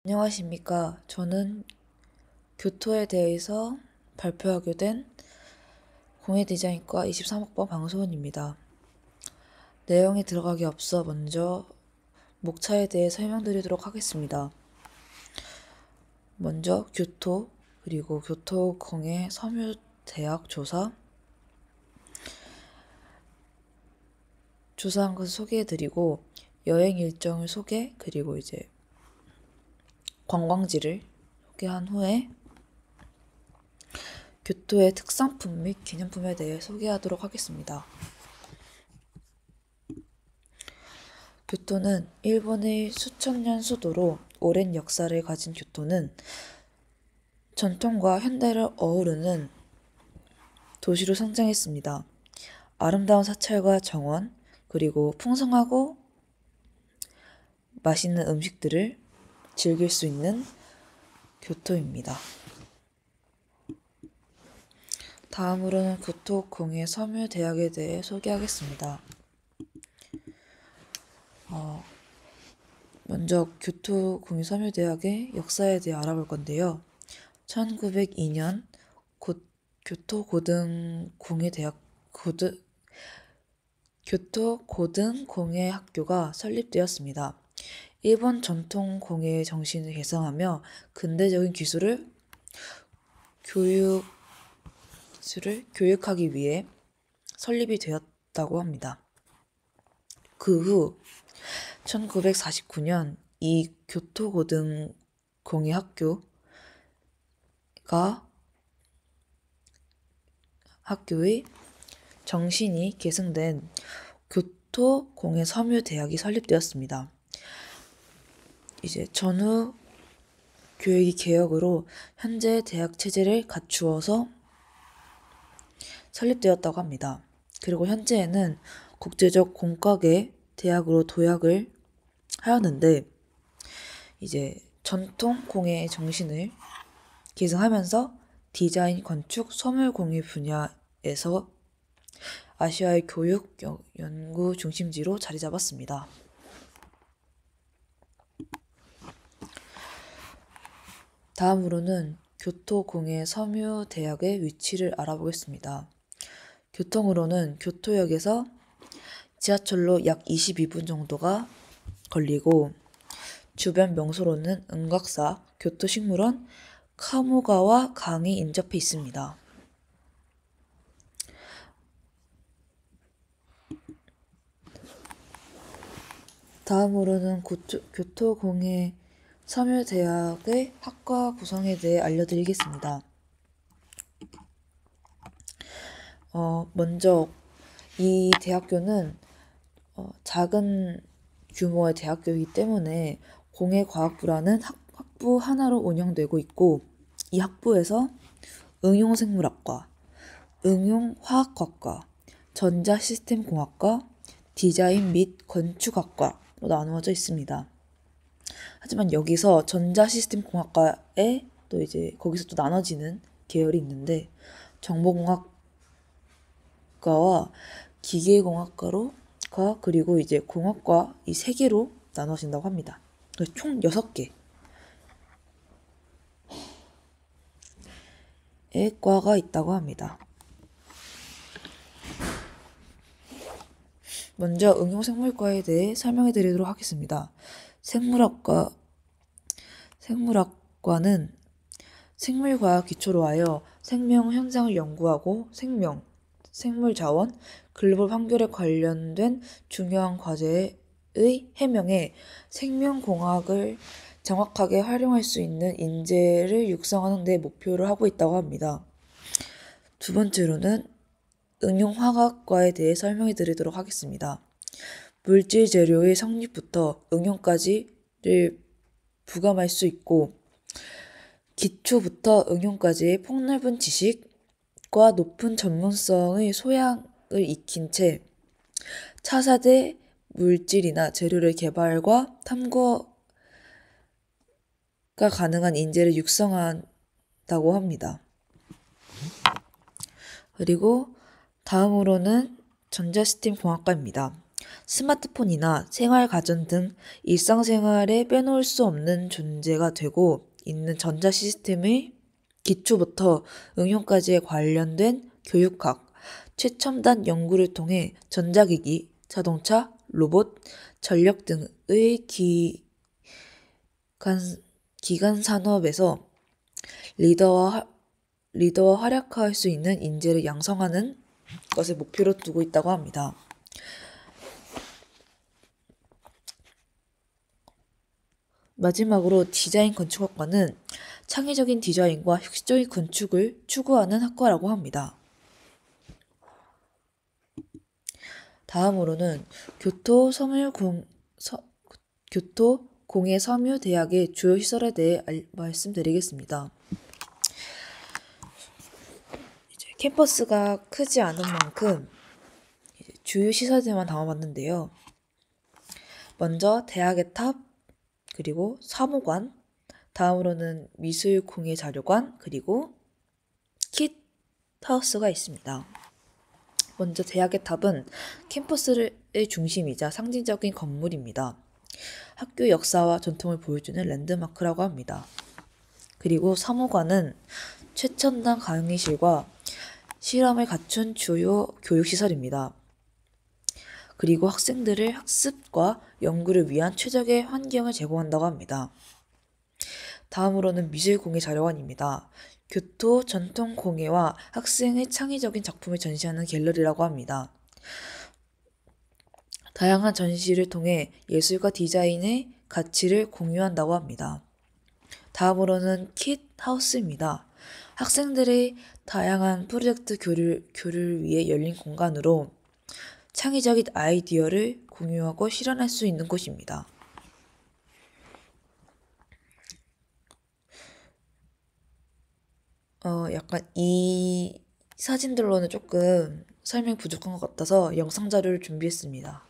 안녕하십니까. 저는 교토에 대해서 발표하게 된 공예디자인과 23학번 방소은입니다. 내용에 들어가기 앞서 먼저 목차에 대해 설명드리도록 하겠습니다. 먼저 교토, 그리고 교토공예 섬유대학 조사한 것을 소개해드리고 여행 일정을 소개, 그리고 이제 관광지를 소개한 후에 교토의 특산품 및 기념품에 대해 소개하도록 하겠습니다. 교토는 일본의 수천 년 수도로 오랜 역사를 가진 교토는 전통과 현대를 어우르는 도시로 성장했습니다. 아름다운 사찰과 정원, 그리고 풍성하고 맛있는 음식들을 즐길 수 있는 교토입니다. 다음으로는 교토공예 섬유대학에 대해 소개하겠습니다. 먼저 교토공예 섬유대학의 역사에 대해 알아볼 건데요. 1902년 교토고등공예학교가 설립되었습니다. 일본 전통 공예의 정신을 개성하며 근대적인 기술을 교육하기 위해 설립이 되었다고 합니다. 그 후 1949년 이 학교의 정신이 계승된 교토공예섬유대학이 설립되었습니다. 이제 전후 교육이 개혁으로 현재 대학 체제를 갖추어서 설립되었다고 합니다. 그리고 현재에는 국제적 공과계 대학으로 도약을 하였는데 이제 전통 공예의 정신을 계승하면서 디자인, 건축, 소물 공예 분야에서 아시아의 교육 연구 중심지로 자리 잡았습니다. 다음으로는 교토공예섬유대학의 위치를 알아보겠습니다. 교통으로는 교토역에서 지하철로 약 22분 정도가 걸리고 주변 명소로는 은각사, 교토식물원, 카모가와 강이 인접해 있습니다. 다음으로는 교토공예섬유대학의 학과 구성에 대해 알려드리겠습니다. 먼저 이 대학교는 작은 규모의 대학교이기 때문에 공예과학부라는 학부 하나로 운영되고 있고 이 학부에서 응용생물학과, 응용화학학과, 전자시스템공학과, 디자인 및 건축학과로 나누어져 있습니다. 하지만 여기서 전자시스템공학과에 또 이제 거기서 또 나눠지는 계열이 있는데 정보공학과와 기계공학과로 그리고 이제 공학과 이 세 개로 나눠진다고 합니다. 총 6개의 과가 있다고 합니다. 먼저 응용생물과에 대해 설명해 드리도록 하겠습니다. 생물학과는 생물과학 기초로 하여 생명 현상을 연구하고 생물 자원, 글로벌 환경에 관련된 중요한 과제의 해명에 생명공학을 정확하게 활용할 수 있는 인재를 육성하는 데 목표를 하고 있다고 합니다. 두 번째로는 응용화학과에 대해 설명해 드리도록 하겠습니다. 물질 재료의 성립부터 응용까지를 부감할 수 있고 기초부터 응용까지의 폭넓은 지식과 높은 전문성의 소양을 익힌 채 차세대 물질이나 재료의 개발과 탐구가 가능한 인재를 육성한다고 합니다. 그리고 다음으로는 전자시스템 공학과입니다. 스마트폰이나 생활 가전 등 일상생활에 빼놓을 수 없는 존재가 되고 있는 전자 시스템의 기초부터 응용까지에 관련된 교육학, 최첨단 연구를 통해 전자기기, 자동차, 로봇, 전력 등의 기간 산업에서 리더와 활약할 수 있는 인재를 양성하는 것을 목표로 두고 있다고 합니다. 마지막으로 디자인 건축학과는 창의적인 디자인과 혁신적인 건축을 추구하는 학과라고 합니다. 다음으로는 교토공예섬유대학의 주요 시설에 대해 말씀드리겠습니다. 캠퍼스가 크지 않은 만큼 주요 시설들만 담아봤는데요. 먼저 대학의 탑, 그리고 사무관, 다음으로는 미술공예자료관, 그리고 킷하우스가 있습니다. 먼저 대학의 탑은 캠퍼스의 중심이자 상징적인 건물입니다. 학교 역사와 전통을 보여주는 랜드마크라고 합니다. 그리고 사무관은 최첨단 강의실과 실험을 갖춘 주요 교육시설입니다. 그리고 학생들을 학습과 연구를 위한 최적의 환경을 제공한다고 합니다. 다음으로는 미술공예자료관입니다. 교토 전통공예와 학생의 창의적인 작품을 전시하는 갤러리라고 합니다. 다양한 전시를 통해 예술과 디자인의 가치를 공유한다고 합니다. 다음으로는 킷하우스입니다. 학생들의 다양한 프로젝트 교류를 위해 열린 공간으로 창의적인 아이디어를 공유하고 실현할 수 있는 곳입니다. 약간 이 사진들로는 조금 설명이 부족한 것 같아서 영상 자료를 준비했습니다.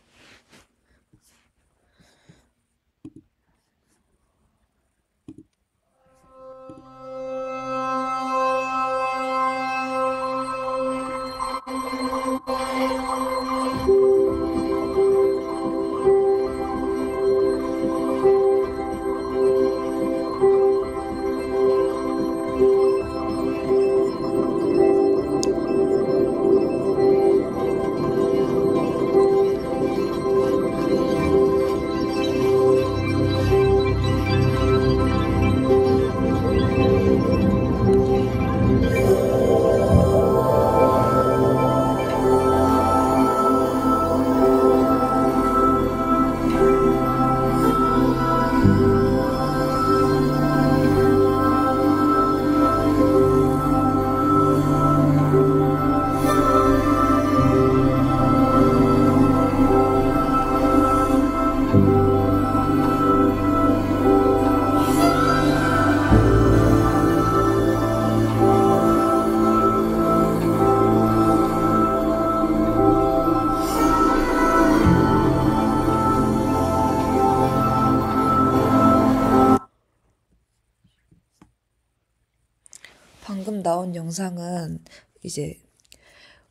방금 나온 영상은 이제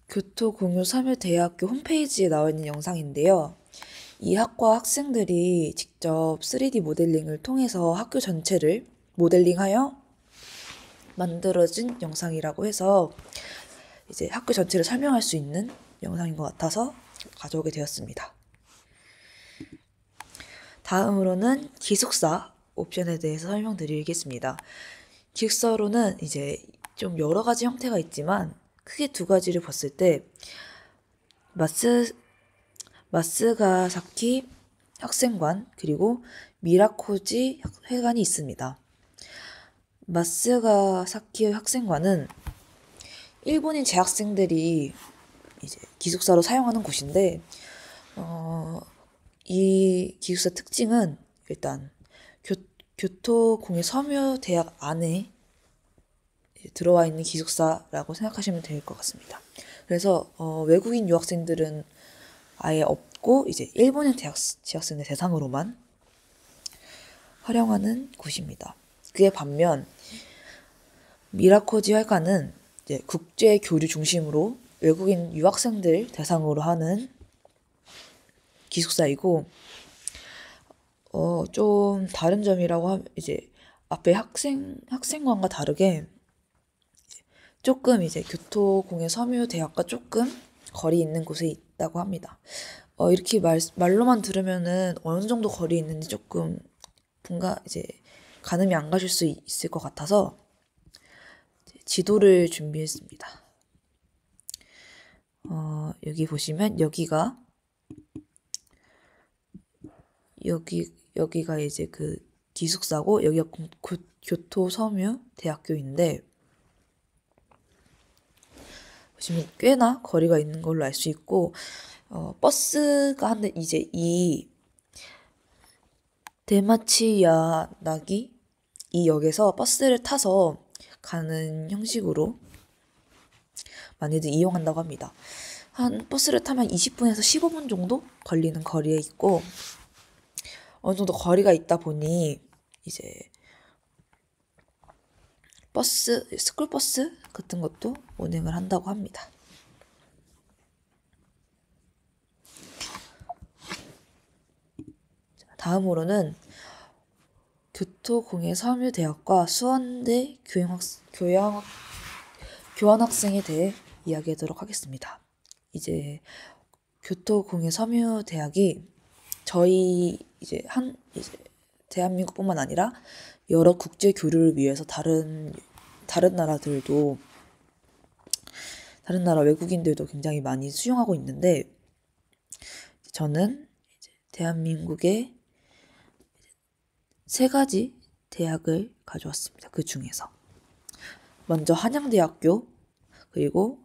교토공유섬유대학교 홈페이지에 나와 있는 영상인데요. 이 학과 학생들이 직접 3D 모델링을 통해서 학교 전체를 모델링하여 만들어진 영상이라고 해서 이제 학교 전체를 설명할 수 있는 영상인 것 같아서 가져오게 되었습니다. 다음으로는 기숙사 옵션에 대해서 설명드리겠습니다. 기숙사로는 이제 좀 여러 가지 형태가 있지만 크게 두 가지를 봤을 때 마스가사키 학생관 그리고 미라코지 회관이 있습니다. 마스가사키 학생관은 일본인 재학생들이 이제 기숙사로 사용하는 곳인데 이 기숙사 특징은 일단 교토공예섬유대학 안에 들어와 있는 기숙사라고 생각하시면 될 것 같습니다. 그래서 외국인 유학생들은 아예 없고 이제 일본인 재학생들 대상으로만 활용하는 곳입니다. 그에 반면 미라코지 회관은 이제 국제 교류 중심으로 외국인 유학생들 대상으로 하는 기숙사이고, 좀 다른 점이라고 하면, 이제, 앞에 학생관과 다르게, 조금 이제 교토공예 섬유대학과 조금 거리 있는 곳에 있다고 합니다. 이렇게 말로만 들으면은 어느 정도 거리 있는지 조금 뭔가 이제 가늠이 안 가실 수 있을 것 같아서 지도를 준비했습니다. 여기 보시면 여기가 이제 그 기숙사고 여기가 교토섬유대학교인데 보시면 꽤나 거리가 있는 걸로 알 수 있고 버스가 한데 이제 이 데마치야나기 이 역에서 버스를 타서 가는 형식으로 많이들 이용한다고 합니다. 한 버스를 타면 20분에서 15분 정도 걸리는 거리에 있고 어느 정도 거리가 있다 보니 이제 스쿨버스 같은 것도 운행을 한다고 합니다. 다음으로는 교토공예섬유대학과 수원대 교환학생에 대해 이야기하도록 하겠습니다. 이제 교토공예섬유대학이 저희 이제 대한민국뿐만 아니라 여러 국제 교류를 위해서 다른 나라 외국인들도 굉장히 많이 수용하고 있는데 저는 이제 대한민국의 3가지 대학을 가져왔습니다. 그 중에서 먼저 한양대학교, 그리고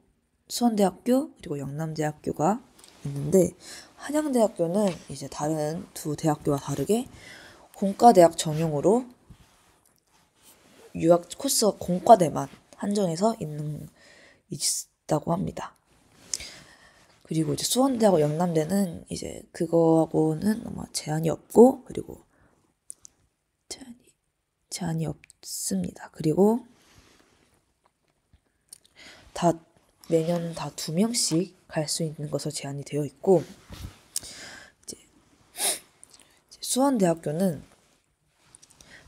수원대학교, 그리고 영남대학교가 있는데 한양대학교는 이제 다른 두 대학교와 다르게 공과대학 전용으로 유학 코스가 공과대만 한정해서 있다고 합니다. 그리고 이제 수원대하고 영남대는 이제 그거하고는 아마 제한이 없고 그리고 제한이 없습니다. 그리고 매년 다 2명씩 갈 수 있는 것으로 제한이 되어 있고 이제 수원대학교는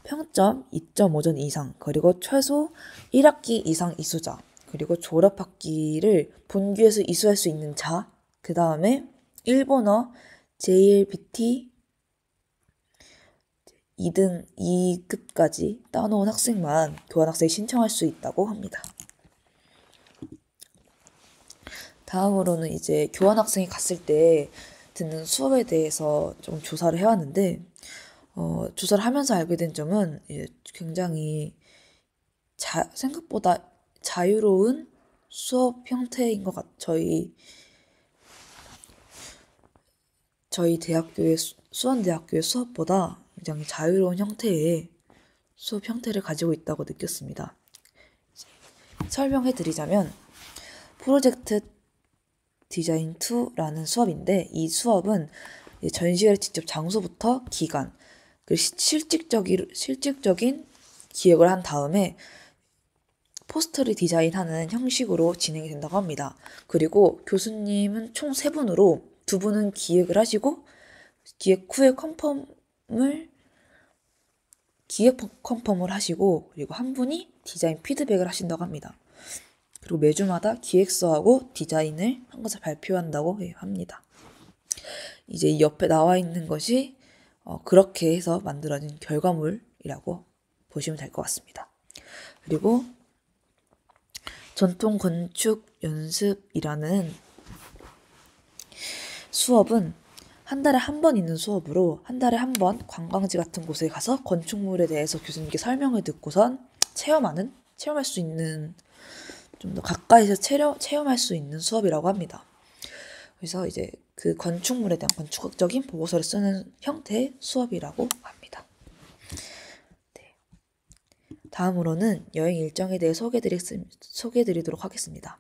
평점 2.5점 이상 그리고 최소 1학기 이상 이수자 그리고 졸업학기를 본교에서 이수할 수 있는 자 그 다음에 일본어 JLPT 2급까지 따놓은 학생만 교환학생에 신청할 수 있다고 합니다. 다음으로는 이제 교환학생이 갔을 때 듣는 수업에 대해서 좀 조사를 해왔는데 조사를 하면서 알게 된 점은 굉장히 생각보다 자유로운 수업 형태인 것 같아요. 저희 대학교의 수원대학교의 수업보다 굉장히 자유로운 형태의 수업 형태를 가지고 있다고 느꼈습니다. 설명해 드리자면 프로젝트 디자인 2라는 수업인데 이 수업은 전시회를 직접 장소부터 기간 그리고 실질적인 기획을 한 다음에 포스터를 디자인하는 형식으로 진행이 된다고 합니다. 그리고 교수님은 총 3분으로 2분은 기획을 하시고 기획 후에 기획 컨펌을 하시고 그리고 한 분이 디자인 피드백을 하신다고 합니다. 그리고 매주마다 기획서하고 디자인을 한 것을 발표한다고 합니다. 이제 이 옆에 나와 있는 것이 그렇게 해서 만들어진 결과물이라고 보시면 될 것 같습니다. 그리고 전통 건축 연습이라는 수업은 한 달에 한 번 있는 수업으로 한 달에 한 번 관광지 같은 곳에 가서 건축물에 대해서 교수님께 설명을 듣고선 체험할 수 있는 좀 더 가까이서 체험할 수 있는 수업이라고 합니다. 그래서 이제 그 건축물에 대한 건축학적인 보고서를 쓰는 형태의 수업이라고 합니다. 네. 다음으로는 여행 일정에 대해 소개해드리도록 하겠습니다.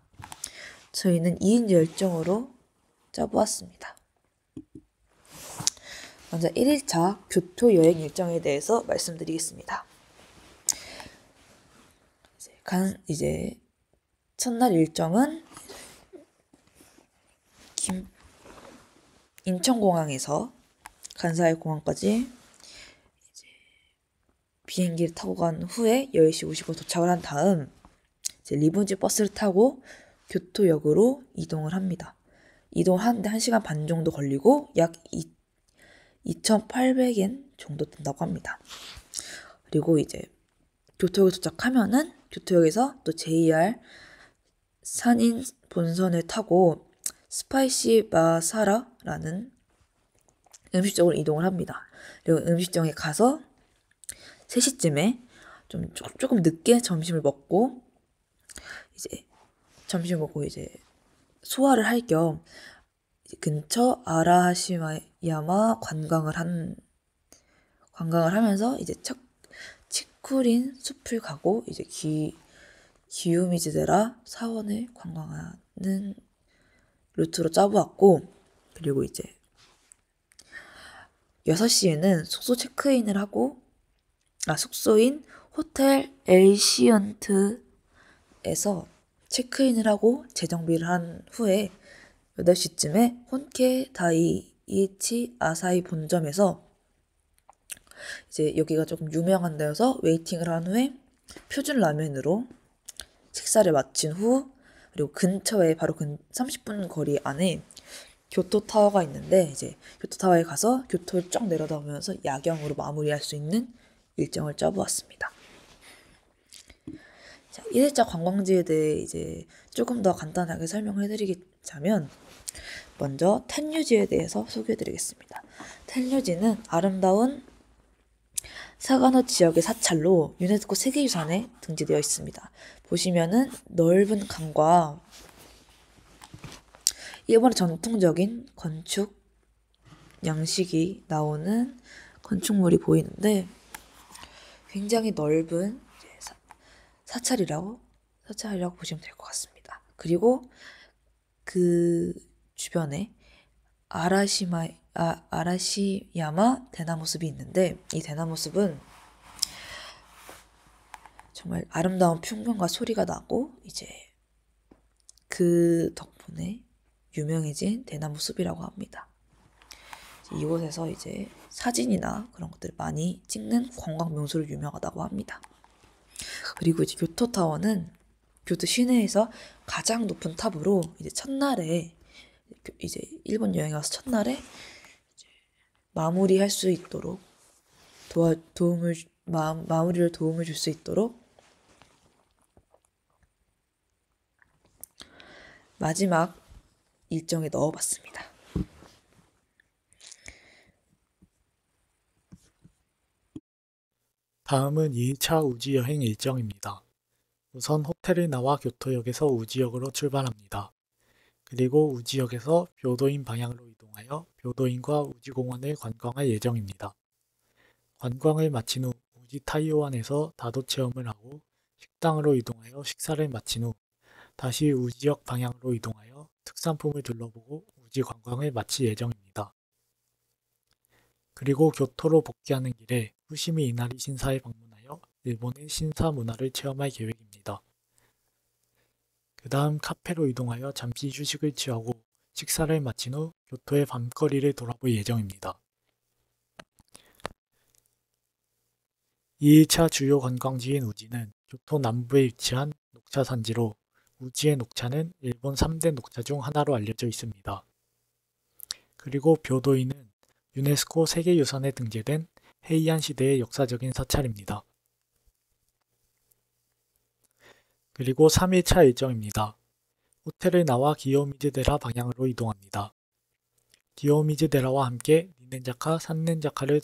저희는 2인 열정으로 짜보았습니다. 먼저 1일차 교토 여행 일정에 대해서 말씀드리겠습니다. 이제 첫날 일정은 인천공항에서 간사이 공항까지 비행기를 타고 간 후에 10시 50분 도착을 한 다음 이제 리무진 버스를 타고 교토역으로 이동을 합니다. 이동하는데 1시간 반 정도 걸리고 약 2,800엔 정도 든다고 합니다. 그리고 이제 교토역에 도착하면은 교토역에서 또 JR 산인 본선을 타고 스파이시 마사라라는 음식점으로 이동을 합니다. 그리고 음식점에 가서 3시쯤에 조금 늦게 점심을 먹고 이제 소화를 할 겸 근처 아라하시야마 관광을 하면서 이제 치쿠린 숲을 가고 이제 기요미즈데라 사원을 관광하는 루트로 짜보았고, 그리고 이제 6시에는 숙소 체크인을 하고 숙소인 호텔 엘시언트에서 체크인을 하고 재정비를 한 후에 8시쯤에 혼케 다이이치 아사히 본점에서 이제 여기가 조금 유명한 데여서 웨이팅을 한 후에 표준 라면으로 식사를 마친 후, 그리고 근처에 바로 30분 거리 안에 교토타워가 있는데 이제 교토타워에 가서 교토를 쫙 내려다보면서 야경으로 마무리할 수 있는 일정을 짜보았습니다. 자, 1일차 관광지에 대해 이제 조금 더 간단하게 설명을 해드리자면 먼저 텐유지에 대해서 소개해드리겠습니다. 텐유지는 아름다운 사가노 지역의 사찰로 유네스코 세계유산에 등재되어 있습니다. 보시면은 넓은 강과 일본의 전통적인 건축 양식이 나오는 건축물이 보이는데 굉장히 넓은 사찰이라고 보시면 될 것 같습니다. 그리고 그 주변에 아라시야마 대나무숲이 있는데 이 대나무숲은 정말 아름다운 풍경과 소리가 나고 이제 그 덕분에 유명해진 대나무숲이라고 합니다. 이곳에서 이제 사진이나 그런 것들 많이 찍는 관광 명소로 유명하다고 합니다. 그리고 이제 교토타워는 교토 시내에서 가장 높은 탑으로 이제 첫날에 이제 일본 여행 와서 첫날에 마무리할 수 있도록 마무리를 도움을 줄 수 있도록 마지막 일정에 넣어봤습니다. 다음은 2차 우지 여행 일정입니다. 우선 호텔을 나와 교토역에서 우지역으로 출발합니다. 그리고 우지역에서 묘도인 방향으로 이동하여 묘도인과 우지공원을 관광할 예정입니다. 관광을 마친 후 우지 타이오안에서 다도 체험을 하고 식당으로 이동하여 식사를 마친 후 다시 우지역 방향으로 이동하여 특산품을 둘러보고 우지 관광을 마칠 예정입니다. 그리고 교토로 복귀하는 길에 후시미 이나리 신사에 방문하여 일본의 신사 문화를 체험할 계획입니다. 그 다음 카페로 이동하여 잠시 휴식을 취하고 식사를 마친 후 교토의 밤거리를 돌아볼 예정입니다. 2일차 주요 관광지인 우지는 교토 남부에 위치한 녹차 산지로 우지의 녹차는 일본 3대 녹차 중 하나로 알려져 있습니다. 그리고 묘도인은 유네스코 세계유산에 등재된 헤이안 시대의 역사적인 사찰입니다. 그리고 3일차 일정입니다. 호텔을 나와 기요미즈데라 방향으로 이동합니다. 기요미즈데라와 함께 니넨자카, 산넨자카를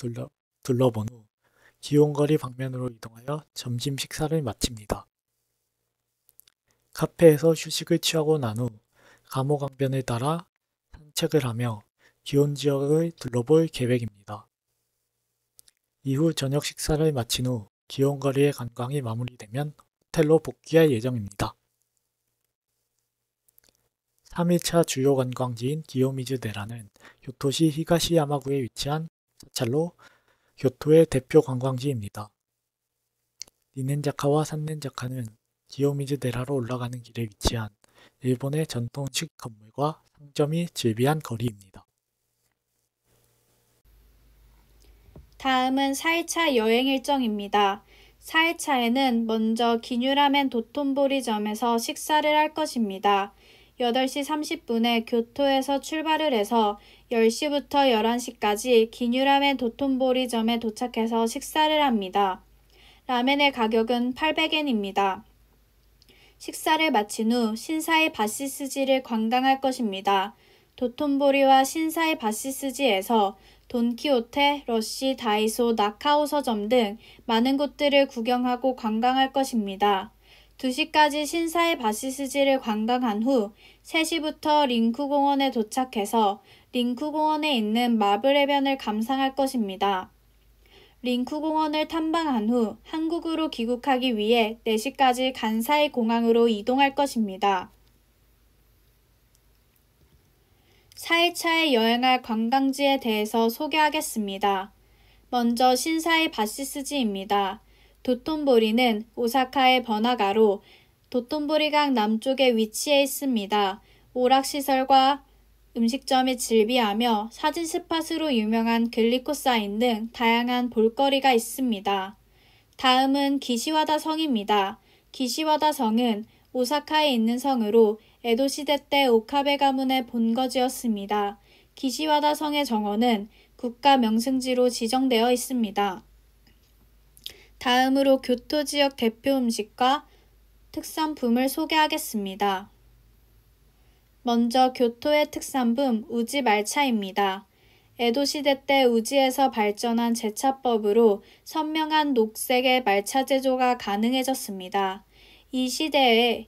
둘러본 후 기온거리 방면으로 이동하여 점심 식사를 마칩니다. 카페에서 휴식을 취하고 난 후 감호강변을 따라 산책을 하며 기온 지역을 둘러볼 계획입니다. 이후 저녁 식사를 마친 후 기온거리의 관광이 마무리되면 호텔로 복귀할 예정입니다. 3일차 주요 관광지인 기요미즈데라는 교토시 히가시야마구에 위치한 사찰로 교토의 대표 관광지입니다. 니넨자카와 산넨자카는 기요미즈데라로 올라가는 길에 위치한 일본의 전통식 건물과 상점이 즐비한 거리입니다. 다음은 4일차 여행 일정입니다. 4일차에는 먼저 기뉴라멘 도톤보리점에서 식사를 할 것입니다. 8시 30분에 교토에서 출발을 해서 10시부터 11시까지 기뉴라멘 도톤보리점에 도착해서 식사를 합니다. 라멘의 가격은 800엔입니다. 식사를 마친 후 신사이 바시스지를 관광할 것입니다. 도톤보리와 신사이 바시스지에서 돈키호테, 러쉬, 다이소, 나카오 서점 등 많은 곳들을 구경하고 관광할 것입니다. 2시까지 신사이 바시스지를 관광한 후 3시부터 링쿠공원에 도착해서 링쿠공원에 있는 마블 해변을 감상할 것입니다. 링쿠공원을 탐방한 후 한국으로 귀국하기 위해 4시까지 간사이 공항으로 이동할 것입니다. 4일차에 여행할 관광지에 대해서 소개하겠습니다. 먼저 신사이 바시스지입니다. 도톤보리는 오사카의 번화가로 도톤보리강 남쪽에 위치해 있습니다. 오락시설과 음식점이 즐비하며 사진 스팟으로 유명한 글리코사인 등 다양한 볼거리가 있습니다. 다음은 기시와다 성입니다. 기시와다 성은 오사카에 있는 성으로 에도 시대 때 오카베 가문의 본거지였습니다. 기시와다 성의 정원은 국가 명승지로 지정되어 있습니다. 다음으로 교토 지역 대표 음식과 특산품을 소개하겠습니다. 먼저 교토의 특산품 우지 말차입니다. 에도 시대 때 우지에서 발전한 제차법으로 선명한 녹색의 말차 제조가 가능해졌습니다. 이 시대에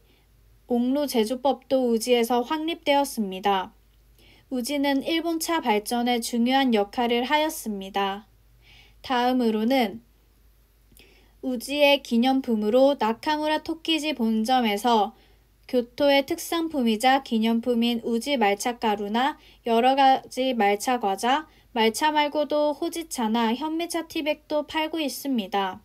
옥루 제조법도 우지에서 확립되었습니다. 우지는 일본 차 발전에 중요한 역할을 하였습니다. 다음으로는 우지의 기념품으로 나카무라 토키지 본점에서 교토의 특산품이자 기념품인 우지 말차가루나 여러가지 말차 과자, 말차 말고도 호지차나 현미차 티백도 팔고 있습니다.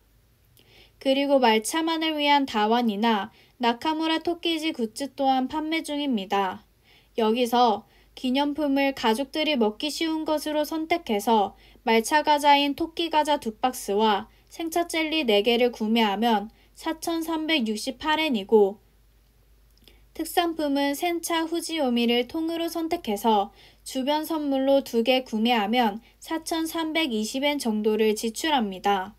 그리고 말차만을 위한 다원이나 나카무라 토끼지 굿즈 또한 판매 중입니다. 여기서 기념품을 가족들이 먹기 쉬운 것으로 선택해서 말차 과자인 토끼 과자 2박스와 생차 젤리 4개를 구매하면 4,368엔이고 특산품은 센차 후지오미를 통으로 선택해서 주변 선물로 2개 구매하면 4,320엔 정도를 지출합니다.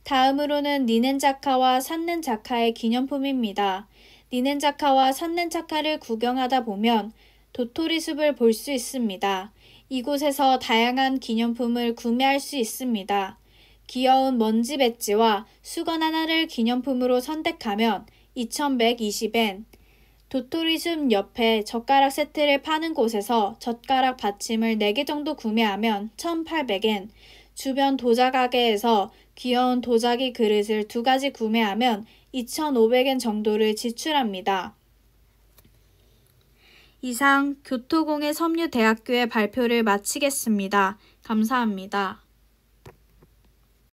다음으로는 니넨자카와 산넨자카의 기념품입니다. 니넨자카와 산넨자카를 구경하다 보면 도토리 숲을 볼 수 있습니다. 이곳에서 다양한 기념품을 구매할 수 있습니다. 귀여운 먼지 배지와 수건 하나를 기념품으로 선택하면 2,120엔, 도토리 숲 옆에 젓가락 세트를 파는 곳에서 젓가락 받침을 4개 정도 구매하면 1,800엔, 주변 도자 가게에서 귀여운 도자기 그릇을 2가지 구매하면 2,500엔 정도를 지출합니다. 이상 교토공의 섬유대학교의 발표를 마치겠습니다. 감사합니다.